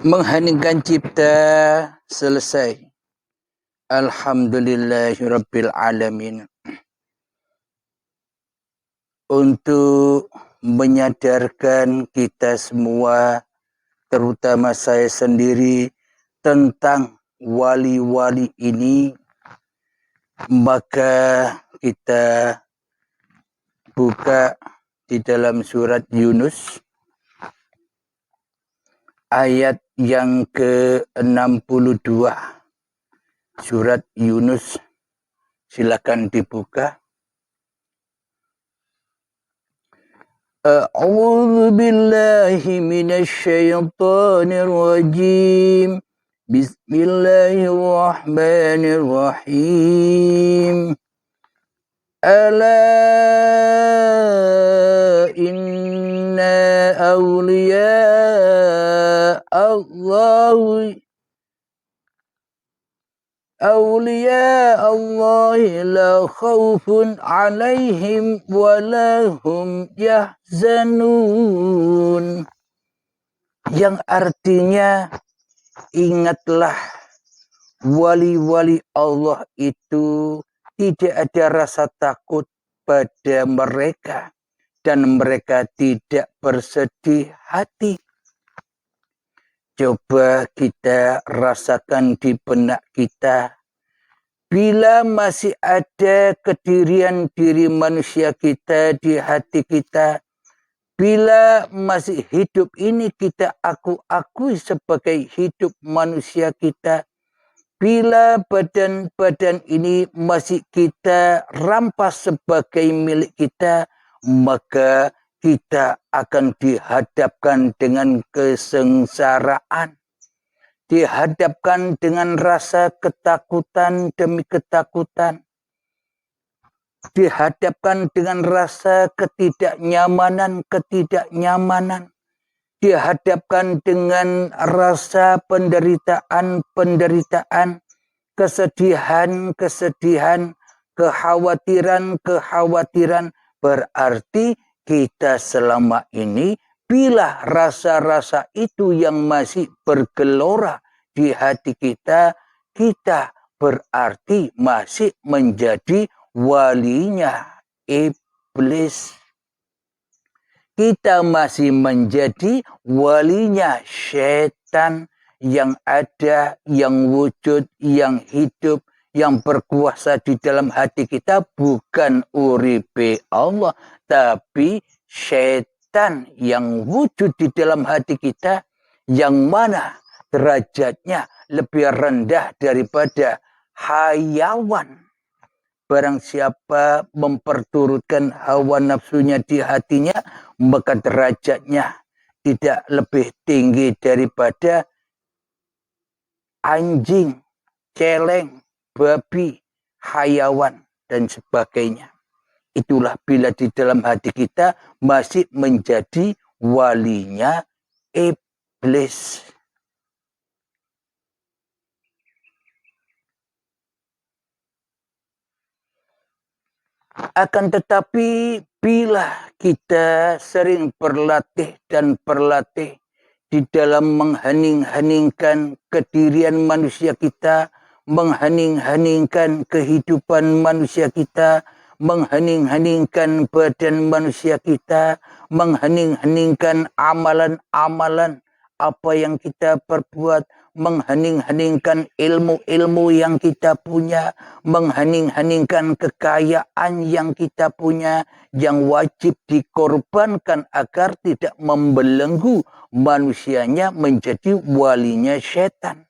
Mengheningkan cipta selesai. Alhamdulillahirabbil alamin. Untuk menyadarkan kita semua, terutama saya sendiri, tentang wali-wali ini, maka kita buka di dalam surat Yunus ayat yang ke-62. Surat Yunus, silakan dibuka. A'udzu billahi minasy syaithanir rajim. Bismillahirrahmanirrahim. Ala inna awliya Allah la khawfun alaihim wa lahum yahzanun. Yang artinya, ingatlah wali-wali Allah itu tidak ada rasa takut pada mereka dan mereka tidak bersedih hati. Coba kita rasakan di benak kita, bila masih ada kedirian diri manusia kita di hati kita, bila masih hidup ini kita akui sebagai hidup manusia kita, bila badan-badan ini masih kita rampas sebagai milik kita, maka kita akan dihadapkan dengan kesengsaraan, dihadapkan dengan rasa ketakutan demi ketakutan, dihadapkan dengan rasa ketidaknyamanan, dihadapkan dengan rasa penderitaan, kesedihan, kekhawatiran. Berarti kita selama ini, bila rasa-rasa itu yang masih bergelora di hati kita, kita berarti masih menjadi walinya iblis. Kita masih menjadi walinya setan yang ada, yang wujud, yang hidup, yang berkuasa di dalam hati kita, bukan uripe Allah, tapi setan yang wujud di dalam hati kita, yang mana derajatnya lebih rendah daripada hayawan. Barang siapa memperturutkan hawa nafsunya di hatinya, maka derajatnya tidak lebih tinggi daripada anjing, celeng, babi, hayawan, dan sebagainya. Itulah bila di dalam hati kita masih menjadi walinya iblis. Akan tetapi bila kita sering berlatih di dalam menghening-heningkan kedirian manusia kita, menghening-heningkan kehidupan manusia kita, menghening-heningkan badan manusia kita, menghening-heningkan amalan-amalan apa yang kita perbuat, menghening-heningkan ilmu-ilmu yang kita punya, menghening-heningkan kekayaan yang kita punya, yang wajib dikorbankan agar tidak membelenggu manusianya menjadi walinya setan.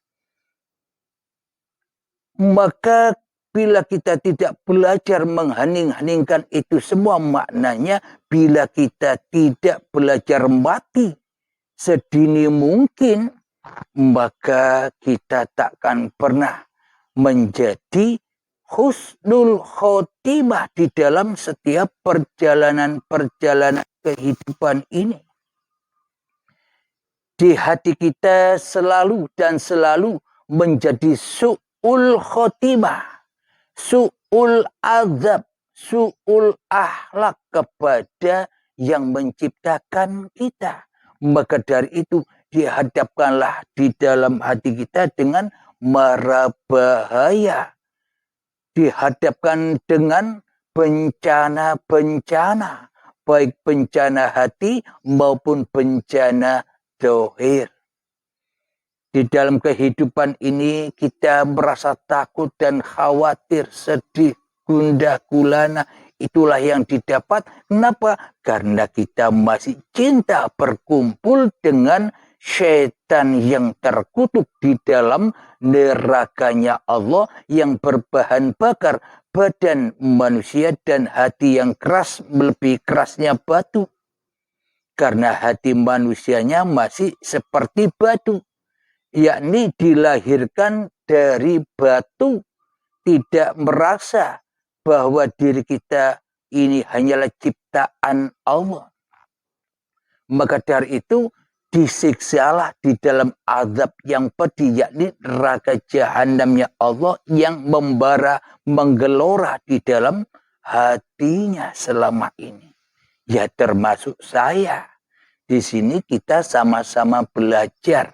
Maka bila kita tidak belajar menghening-heningkan itu semua, maknanya bila kita tidak belajar mati sedini mungkin, maka kita takkan pernah menjadi husnul khotimah di dalam setiap perjalanan kehidupan ini. Di hati kita selalu menjadi su'ul khotimah, su'ul azab, su'ul akhlak kepada yang menciptakan kita. Maka dari itu dihadapkanlah di dalam hati kita dengan mara bahaya. Dihadapkan dengan bencana-bencana. Baik bencana hati maupun bencana zahir. Di dalam kehidupan ini kita merasa takut dan khawatir, sedih, gundah gulana. Itulah yang didapat. Kenapa? Karena kita masih cinta berkumpul dengan setan yang terkutuk di dalam nerakanya Allah yang berbahan bakar badan manusia dan hati yang keras melebihi kerasnya batu. Karena hati manusianya masih seperti batu. Yakni dilahirkan dari batu, tidak merasa bahwa diri kita ini hanyalah ciptaan Allah. Maka dari itu disiksalah di dalam azab yang pedih, yakni neraka jahanamnya Allah yang membara menggelora di dalam hatinya selama ini. Ya termasuk saya. Di sini kita sama-sama belajar.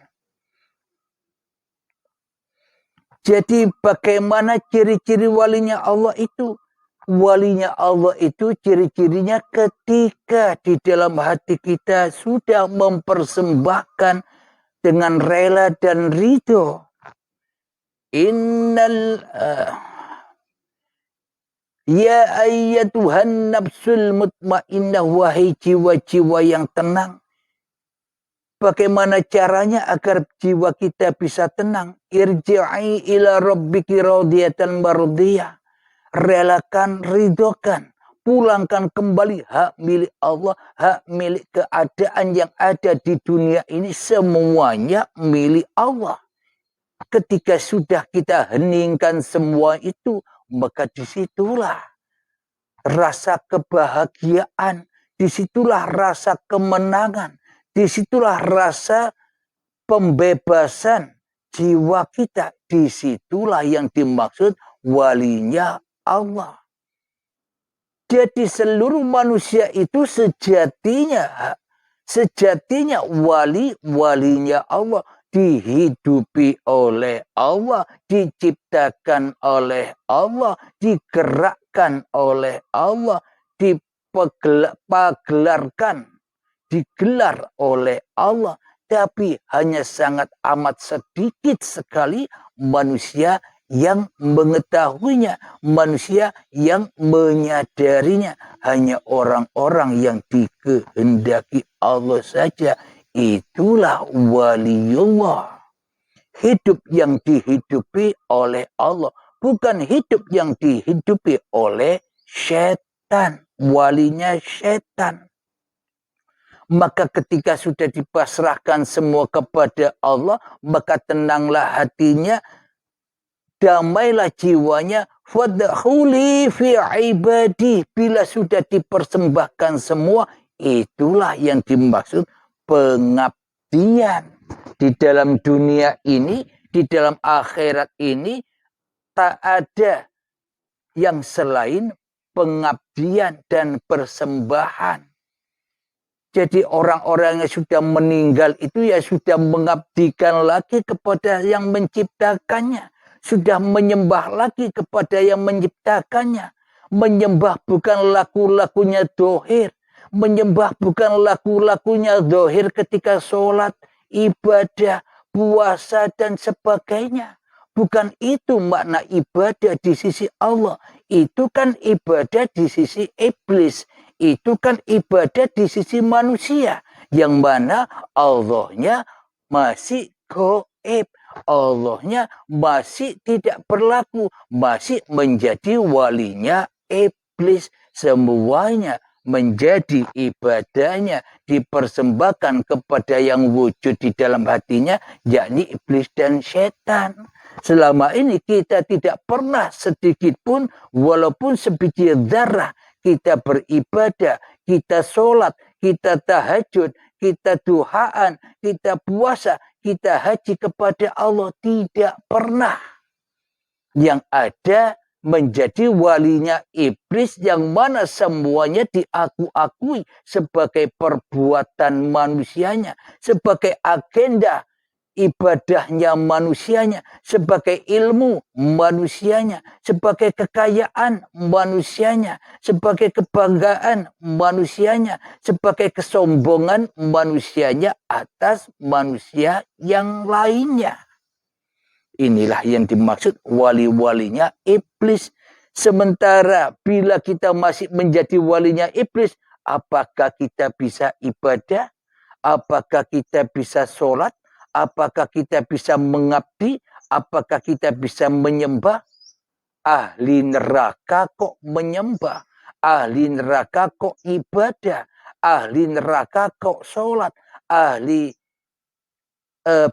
Jadi bagaimana ciri-ciri walinya Allah itu? Walinya Allah itu ciri-cirinya ketika di dalam hati kita sudah mempersembahkan dengan rela dan ridho. Ya ayyatuhan nafsul mutmainnah, wahai jiwa-jiwa yang tenang. Bagaimana caranya agar jiwa kita bisa tenang? Irji'i ila rabbiki radiyatan mardiyah. Relakan, ridhokan. Pulangkan kembali hak milik Allah, hak milik keadaan yang ada di dunia ini. Semuanya milik Allah. Ketika sudah kita heningkan semua itu, maka disitulah rasa kebahagiaan. Disitulah rasa kemenangan. Disitulah rasa pembebasan jiwa kita. Disitulah yang dimaksud walinya Allah. Jadi seluruh manusia itu sejatinya walinya Allah. Dihidupi oleh Allah, diciptakan oleh Allah, digerakkan oleh Allah, digelar oleh Allah, tapi hanya sangat amat sedikit sekali manusia yang mengetahuinya, manusia yang menyadarinya. Hanya orang-orang yang dikehendaki Allah saja. Itulah waliullah. Hidup yang dihidupi oleh Allah, bukan hidup yang dihidupi oleh setan, walinya setan. Maka ketika sudah dipasrahkan semua kepada Allah, maka tenanglah hatinya, damailah jiwanya. Fadkhuli fi ibadi. Bila sudah dipersembahkan semua, itulah yang dimaksud pengabdian. Di dalam dunia ini, di dalam akhirat ini, tak ada yang selain pengabdian dan persembahan. Jadi orang-orang yang sudah meninggal itu ya sudah mengabdikan lagi kepada yang menciptakannya. Sudah menyembah lagi kepada yang menciptakannya. Menyembah bukan laku-lakunya dohir. Menyembah bukan laku-lakunya dohir ketika sholat, ibadah, puasa dan sebagainya. Bukan itu makna ibadah di sisi Allah. Itu kan ibadah di sisi iblis. Itu kan ibadah di sisi manusia. Yang mana Allahnya masih gaib. Allahnya masih tidak berlaku. Masih menjadi walinya iblis. Semuanya menjadi ibadahnya. Dipersembahkan kepada yang wujud di dalam hatinya. Yakni iblis dan setan. Selama ini kita tidak pernah sedikit pun walaupun sebiji zarah kita beribadah, kita sholat, kita tahajud, kita duhaan, kita puasa, kita haji kepada Allah. Tidak pernah. Yang ada menjadi walinya iblis yang mana semuanya diaku-akui sebagai perbuatan manusianya, sebagai agenda ibadahnya manusianya, sebagai ilmu manusianya, sebagai kekayaan manusianya, sebagai kebanggaan manusianya, sebagai kesombongan manusianya atas manusia yang lainnya. Inilah yang dimaksud wali-walinya iblis. Sementara bila kita masih menjadi walinya iblis, apakah kita bisa ibadah? Apakah kita bisa sholat? Apakah kita bisa mengabdi? Apakah kita bisa menyembah? Ahli neraka kok menyembah? Ahli neraka kok ibadah? Ahli neraka kok sholat? Ahli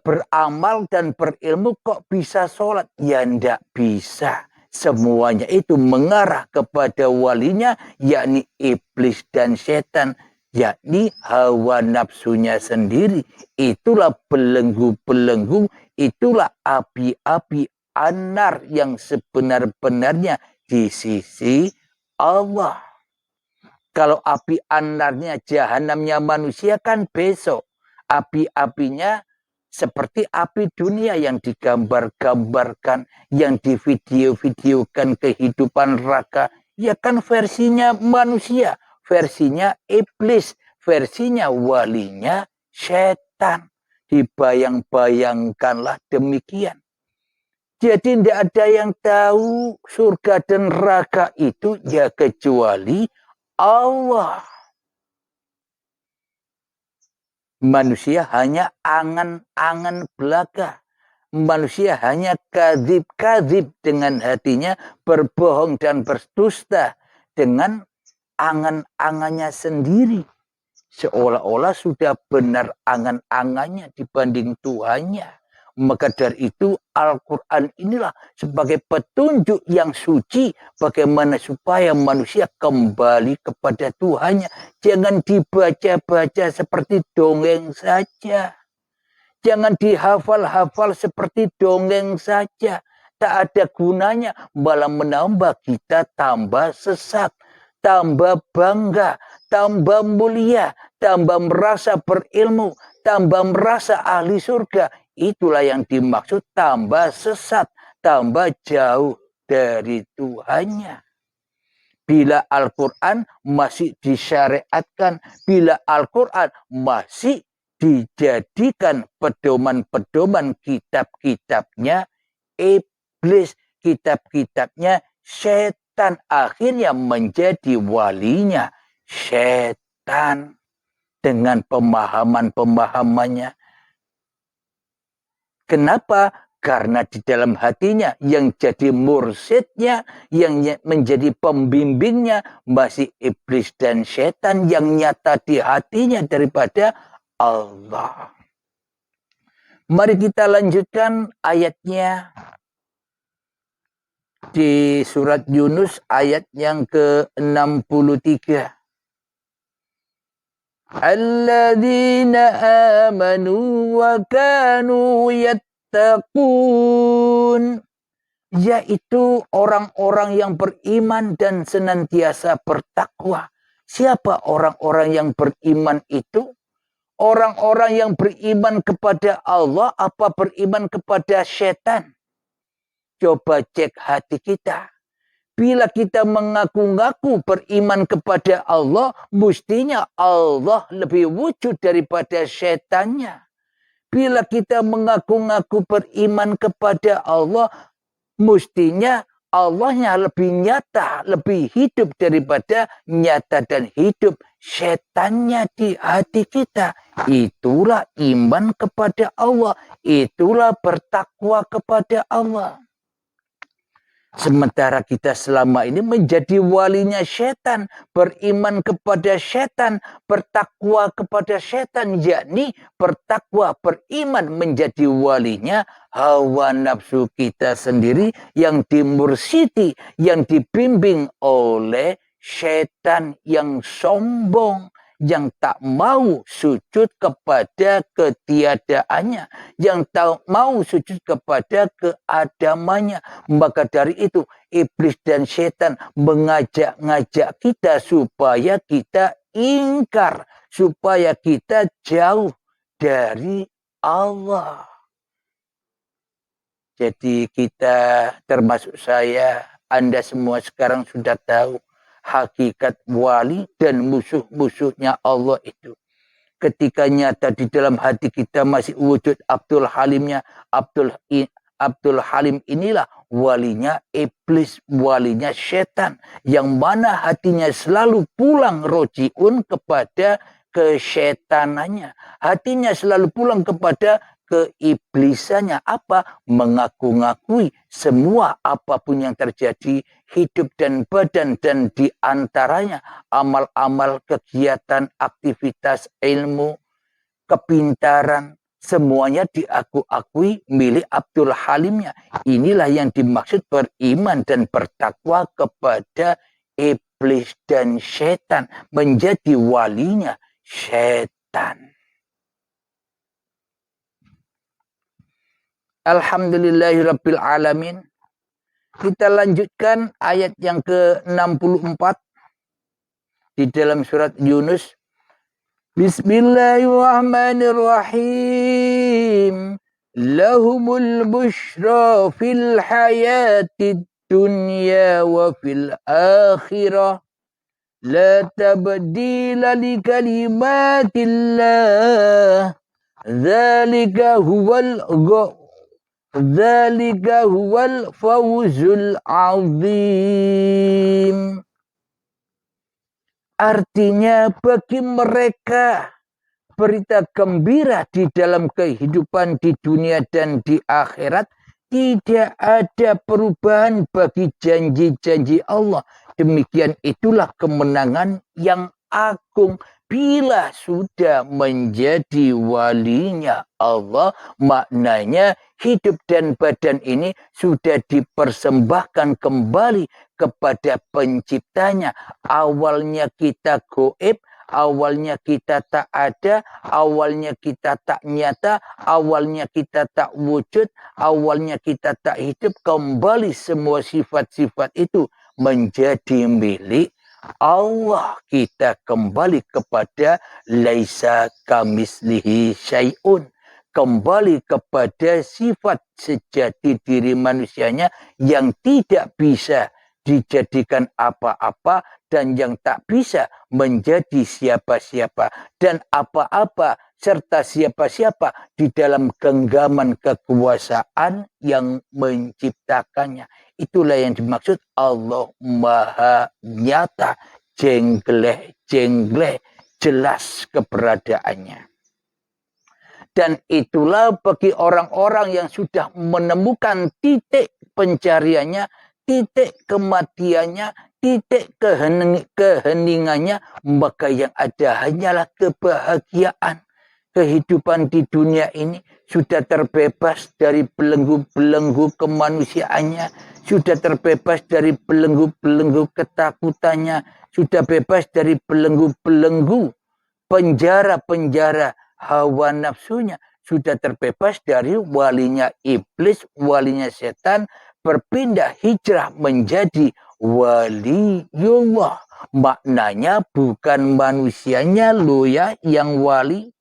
beramal dan berilmu kok bisa sholat? Ya ndak bisa. Semuanya itu mengarah kepada walinya, yakni iblis dan setan, yakni hawa nafsunya sendiri. Itulah belenggu-belenggu, itulah api-api anar yang sebenar-benarnya di sisi Allah. Kalau api anarnya jahanamnya manusia kan besok. Api-apinya seperti api dunia yang digambar-gambarkan, yang divideo-videokan kehidupan neraka. Ya kan versinya manusia, versinya iblis, versinya walinya setan. Dibayang-bayangkanlah demikian. Jadi tidak ada yang tahu surga dan neraka itu ya kecuali Allah. Manusia hanya angan-angan belaka. Manusia hanya kadhib-kadhib dengan hatinya, berbohong dan berdusta dengan angan-angannya sendiri. Seolah-olah sudah benar angan-angannya dibanding Tuhannya. Maka dari itu Al-Quran inilah sebagai petunjuk yang suci bagaimana supaya manusia kembali kepada Tuhannya. Jangan dibaca-baca seperti dongeng saja. Jangan dihafal-hafal seperti dongeng saja. Tak ada gunanya, malah menambah kita tambah sesat, tambah bangga, tambah mulia, tambah merasa berilmu, tambah merasa ahli surga. Itulah yang dimaksud tambah sesat, tambah jauh dari Tuhannya. Bila Al-Quran masih disyariatkan, bila Al-Quran masih dijadikan pedoman-pedoman kitab-kitabnya iblis, kitab-kitabnya setan, akhirnya menjadi walinya setan dengan pemahaman-pemahamannya. Kenapa? Karena di dalam hatinya yang jadi mursyidnya, yang menjadi pembimbingnya masih iblis dan setan yang nyata di hatinya daripada Allah. Mari kita lanjutkan ayatnya di surat Yunus ayat yang ke-63. Alladzina amanu wa kanu yattaqun, yaitu orang-orang yang beriman dan senantiasa bertakwa. Siapa orang-orang yang beriman itu? Orang-orang yang beriman kepada Allah apa beriman kepada setan? Coba cek hati kita. Bila kita mengaku-ngaku beriman kepada Allah, mestinya Allah lebih wujud daripada setannya. Bila kita mengaku-ngaku beriman kepada Allah, mestinya Allahnya lebih nyata, lebih hidup daripada nyata dan hidup setannya di hati kita. Itulah iman kepada Allah, itulah bertakwa kepada Allah. Sementara kita selama ini menjadi walinya setan, beriman kepada setan, bertakwa kepada setan, yakni bertakwa, beriman menjadi walinya hawa nafsu kita sendiri yang dimursidi, yang dibimbing oleh setan yang sombong, yang tak mau sujud kepada ketiadaannya, yang tak mau sujud kepada keadamannya. Maka dari itu iblis dan setan mengajak-ngajak kita supaya kita ingkar, supaya kita jauh dari Allah. Jadi kita, termasuk saya, Anda semua sekarang sudah tahu hakikat wali dan musuh-musuhnya Allah itu. Ketika nyata di dalam hati kita masih wujud Abdul Halimnya, Abdul Halim inilah walinya iblis, walinya setan, yang mana hatinya selalu pulang rojiun kepada kesetanannya. Hatinya selalu pulang kepada keiblisannya. Apa? Mengaku-ngakui semua apapun yang terjadi, hidup dan badan, dan diantaranya amal-amal, kegiatan, aktivitas, ilmu, kepintaran, semuanya diakui milik Abdul Halimnya. Inilah yang dimaksud beriman dan bertakwa kepada iblis dan setan, menjadi walinya setan. Alhamdulillahirabbil alamin. Kita lanjutkan ayat yang ke-64 di dalam surat Yunus. Bismillahirrahmanirrahim. Lahumul busyra fil hayatid dunya wa fil akhirah. La tabdila li kalimatillah. Dzalika huwal fawzul azim. Artinya bagi mereka berita gembira di dalam kehidupan di dunia dan di akhirat, tidak ada perubahan bagi janji-janji Allah. Demikian itulah kemenangan yang agung. Bila sudah menjadi walinya Allah, maknanya hidup dan badan ini sudah dipersembahkan kembali kepada penciptanya. Awalnya kita goib, awalnya kita tak ada, awalnya kita tak nyata, awalnya kita tak wujud, awalnya kita tak hidup. Kembali semua sifat-sifat itu menjadi milik Allah. Kita kembali kepada laisa kamislihi syai'un. Kembali kepada sifat sejati diri manusianya yang tidak bisa dijadikan apa-apa dan yang tak bisa menjadi siapa-siapa. Dan apa-apa serta siapa-siapa di dalam genggaman kekuasaan yang menciptakannya. Itulah yang dimaksud Allah Maha Nyata, jengleh-jengleh, jelas keberadaannya. Dan itulah bagi orang-orang yang sudah menemukan titik pencariannya, titik kematiannya, titik keheningannya, maka yang ada hanyalah kebahagiaan. Kehidupan di dunia ini sudah terbebas dari belenggu-belenggu kemanusiaannya, sudah terbebas dari belenggu-belenggu ketakutannya, sudah bebas dari belenggu-belenggu penjara-penjara hawa nafsunya, sudah terbebas dari walinya iblis, walinya setan, berpindah hijrah menjadi waliullah. Maknanya bukan manusianya lo ya yang wali.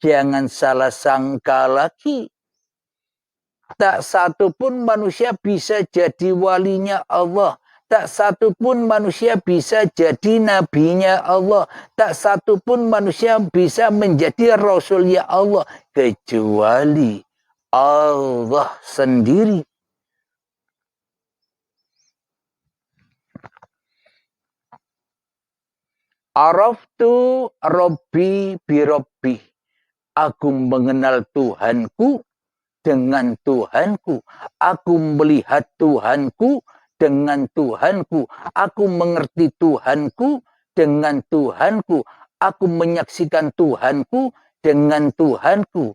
Jangan salah sangka lagi. Tak satu pun manusia bisa jadi walinya Allah. Tak satu pun manusia bisa jadi nabinya Allah. Tak satu pun manusia bisa menjadi rasulnya Allah. Kecuali Allah sendiri. Araftu Rabbi birabbi. Aku mengenal Tuhanku dengan Tuhanku. Aku melihat Tuhanku dengan Tuhanku. Aku mengerti Tuhanku dengan Tuhanku. Aku menyaksikan Tuhanku dengan Tuhanku.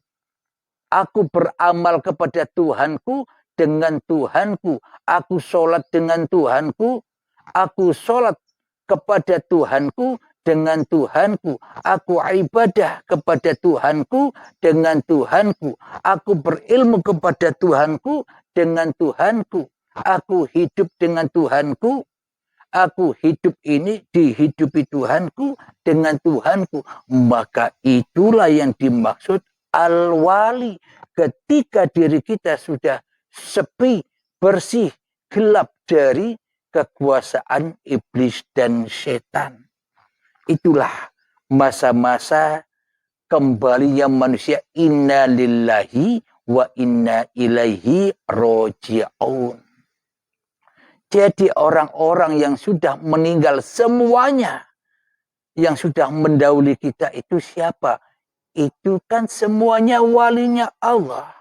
Aku beramal kepada Tuhanku dengan Tuhanku. Aku sholat dengan Tuhanku. Aku sholat kepada Tuhanku dengan Tuhanku. Aku ibadah kepada Tuhanku dengan Tuhanku. Aku berilmu kepada Tuhanku dengan Tuhanku. Aku hidup dengan Tuhanku. Aku hidup ini dihidupi Tuhanku dengan Tuhanku. Maka itulah yang dimaksud al-wali. Ketika diri kita sudah sepi, bersih, gelap dari kekuasaan iblis dan setan. Itulah masa-masa kembalinya manusia. Inna lillahi wa inna ilaihi roji'un. Jadi orang-orang yang sudah meninggal semuanya, yang sudah mendahului kita itu siapa? Itu kan semuanya walinya Allah.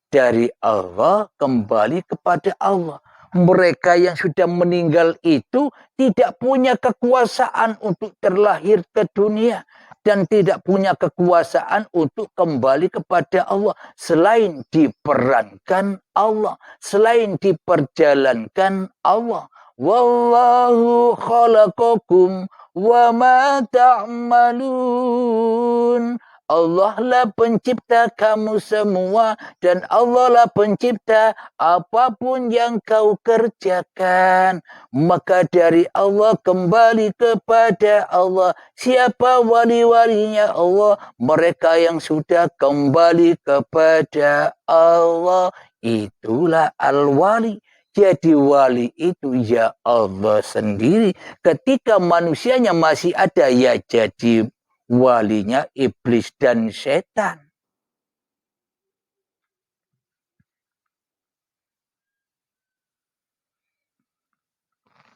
Dari Allah kembali kepada Allah. Mereka yang sudah meninggal itu tidak punya kekuasaan untuk terlahir ke dunia. Dan tidak punya kekuasaan untuk kembali kepada Allah. Selain diperankan Allah. Selain diperjalankan Allah. Wallahu khalaqakum wa ma ta'malun. Allah lah pencipta kamu semua dan Allah lah pencipta apapun yang kau kerjakan. Maka dari Allah kembali kepada Allah. Siapa wali-walinya Allah? Mereka yang sudah kembali kepada Allah. Itulah al-wali. Jadi wali itu ya Allah sendiri. Ketika manusianya masih ada ya jadi walinya iblis dan setan.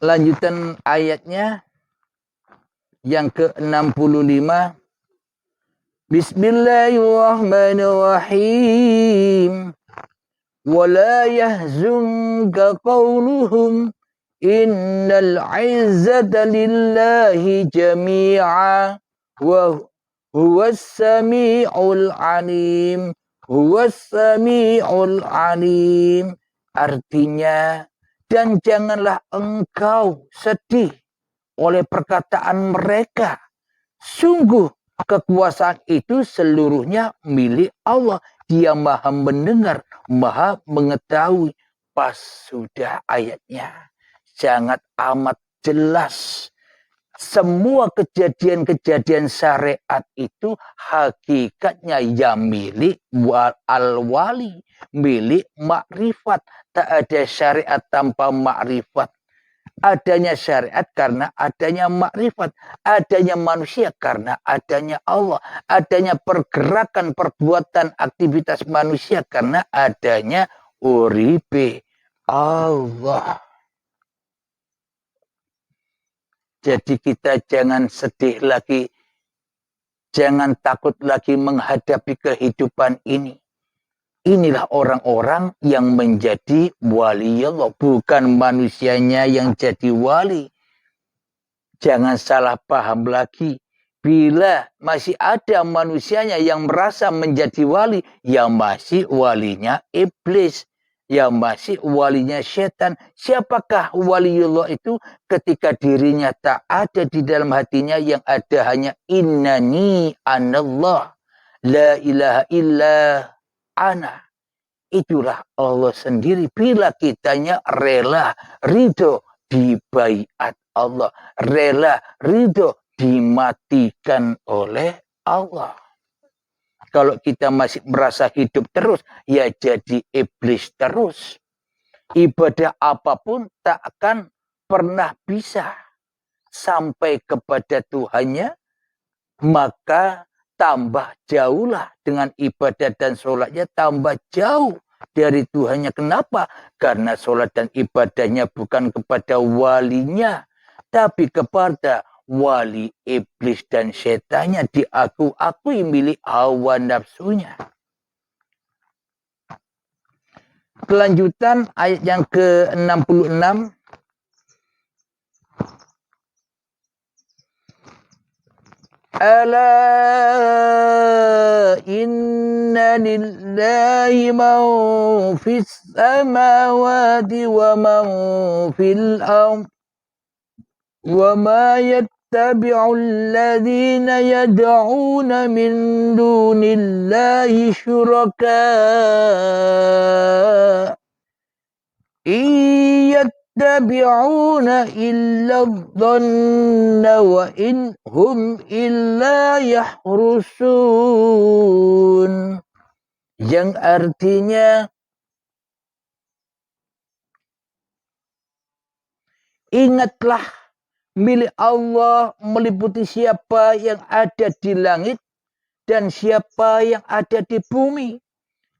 Lanjutan ayatnya yang ke-65. Bismillahirrahmanirrahim. Wala yahzunka qawluhum innal izzata lillahi jami'a wa huwas sami'ul alim. Huwas sami'ul alim. Artinya, dan janganlah engkau sedih oleh perkataan mereka. Sungguh kekuasaan itu seluruhnya milik Allah. Dia maha mendengar, maha mengetahui. Pas sudah ayatnya. Sangat amat jelas. Semua kejadian-kejadian syariat itu hakikatnya ya milik al-wali. Milik makrifat. Tak ada syariat tanpa makrifat. Adanya syariat karena adanya makrifat. Adanya manusia karena adanya Allah. Adanya pergerakan, perbuatan, aktivitas manusia karena adanya uripe Allah. Jadi kita jangan sedih lagi. Jangan takut lagi menghadapi kehidupan ini. Inilah orang-orang yang menjadi wali Allah. Bukan manusianya yang jadi wali. Jangan salah paham lagi. Bila masih ada manusianya yang merasa menjadi wali. Ya masih walinya iblis. Ya masih walinya setan. Siapakah waliullah itu? Ketika dirinya tak ada di dalam hatinya. Yang ada hanya innani anallah. La ilaha illa ana. Itulah Allah sendiri. Bila kitanya rela, ridho dibaiat Allah. Rela, ridho dimatikan oleh Allah. Kalau kita masih merasa hidup terus, ya jadi iblis terus. Ibadah apapun tak akan pernah bisa sampai kepada Tuhannya. Maka tambah jauhlah dengan ibadah dan sholatnya, tambah jauh dari Tuhannya. Kenapa? Karena sholat dan ibadahnya bukan kepada walinya, tapi kepada wali iblis dan setannya. Diakui milik hawa nafsunya. Kelanjutan ayat yang ke-66. Ala inna lillahi man fis samawati wa man fil ardh wa ma يتبع الذين يدعون من دون الله شركاء إن يتبعون إلا الظن وإن هم إلا يخرصون. Yang artinya ingatlah, milik Allah meliputi siapa yang ada di langit dan siapa yang ada di bumi.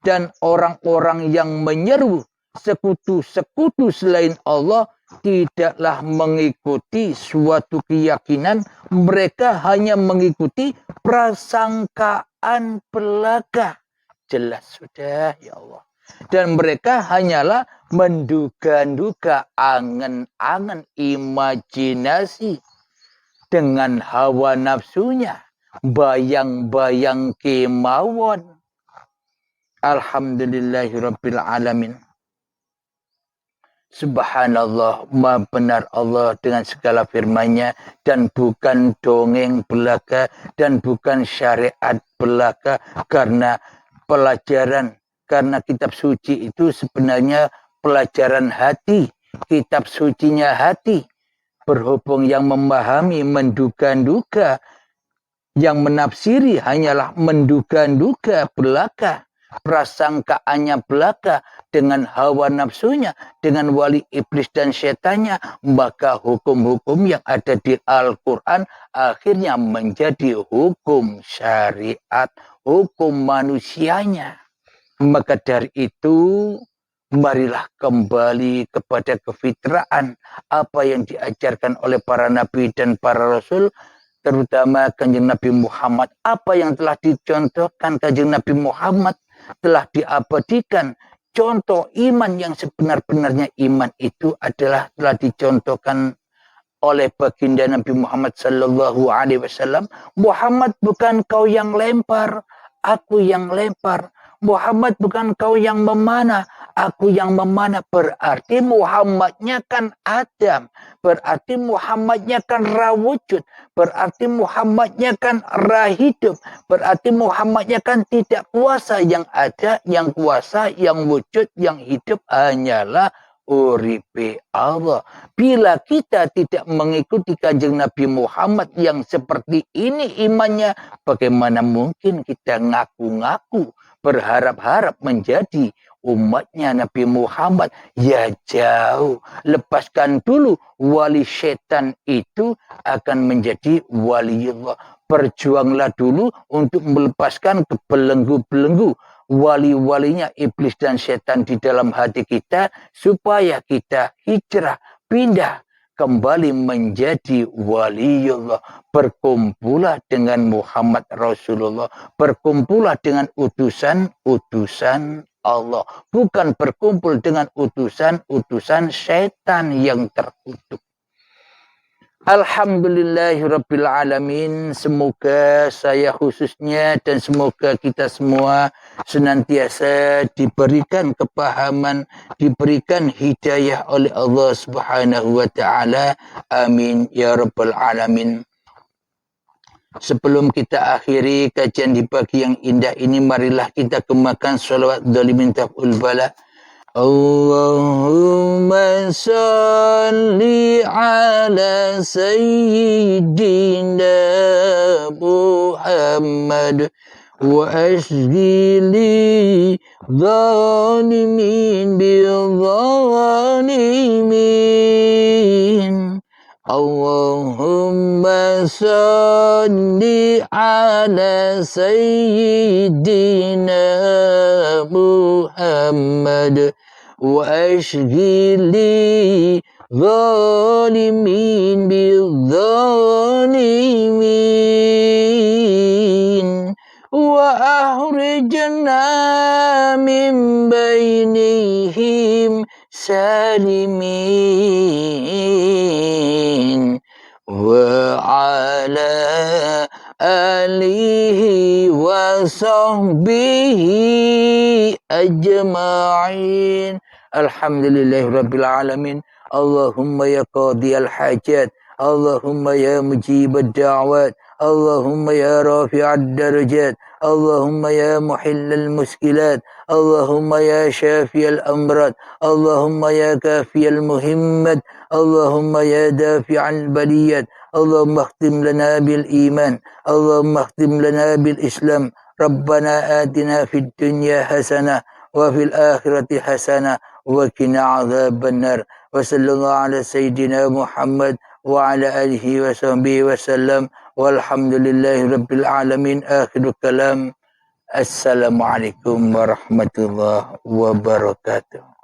Dan orang-orang yang menyeru sekutu-sekutu selain Allah tidaklah mengikuti suatu keyakinan. Mereka hanya mengikuti prasangkaan belaka. Jelas sudah ya Allah. Dan mereka hanyalah menduga-duga, angan-angan, imajinasi dengan hawa nafsunya, bayang-bayang kemauan. Alhamdulillahirabbil alamin. Subhanallah, maha benar Allah dengan segala firman-Nya, dan bukan dongeng belaka dan bukan syariat belaka, karena pelajaran, karena kitab suci itu sebenarnya pelajaran hati, kitab sucinya hati. Berhubung yang memahami menduga-duga, yang menafsiri hanyalah menduga-duga belaka, prasangkaannya belaka dengan hawa nafsunya, dengan wali iblis dan setannya, maka hukum-hukum yang ada di Al-Quran akhirnya menjadi hukum syariat, hukum manusianya. Maka dari itu, marilah kembali kepada kefitraan apa yang diajarkan oleh para nabi dan para rasul, terutama Kanjeng Nabi Muhammad. Apa yang telah dicontohkan Kanjeng Nabi Muhammad telah diabadikan. Contoh iman yang sebenar-benarnya iman itu adalah telah dicontohkan oleh baginda Nabi Muhammad sallallahu alaihi wasallam. Muhammad, bukan kau yang lempar, aku yang lempar. Muhammad, bukan kau yang memanah, aku yang memanah. Berarti Muhammadnya kan Adam, berarti Muhammadnya kan rawujud, berarti Muhammadnya kan rahidup, berarti Muhammadnya kan tidak kuasa. Yang ada, yang kuasa, yang wujud, yang hidup hanyalah uripe Allah. Bila kita tidak mengikuti Kanjeng Nabi Muhammad yang seperti ini imannya, bagaimana mungkin kita ngaku-ngaku berharap-harap menjadi umatnya Nabi Muhammad? Ya jauh. Lepaskan dulu wali setan itu akan menjadi waliullah. Berjuanglah dulu untuk melepaskan kebelenggu-belenggu wali-walinya iblis dan setan di dalam hati kita, supaya kita hijrah, pindah kembali menjadi waliullah. Berkumpullah dengan Muhammad Rasulullah, berkumpullah dengan utusan-utusan Allah, bukan berkumpul dengan utusan-utusan setan yang terkutuk. Alhamdulillahirabbil alamin. Semoga saya khususnya dan semoga kita semua senantiasa diberikan kepahaman, diberikan hidayah oleh Allah Subhanahu wa taala. Amin ya rabbal alamin. Sebelum kita akhiri kajian di pagi yang indah ini, marilah kita kemakan sholawat dhalimin taf'ul bala. Allahumma salli ala sayyidina Muhammad wa ashghili zalimin bil zalimin. Allahumma salli ala sayyidina Muhammad wa ashghili zalimin bil zalimin wa ahrijna min bainihim salimin wa ala alihi wa sahbihi ajma'in. Alhamdulillahirabbil alamin. اللهم يا قاضي الحاجات، اللهم يا مجيب الدعوات، اللهم يا رافع الدرجات، اللهم يا محل المشكلات، اللهم يا شافي الأمراض، اللهم يا كافي المهمات، اللهم يا دافع البليات، اللهم اختم لنا بالإيمان، اللهم اختم لنا بالإسلام. ربنا آتنا في الدنيا حسنة وفي الآخرة حسنة وقنا عذاب النار. وصلى الله على سيدنا محمد وعلى آله وصحبه وسلم والحمد لله رب العالمين. آخر الكلام. Assalamualaikum warahmatullahi wabarakatuh.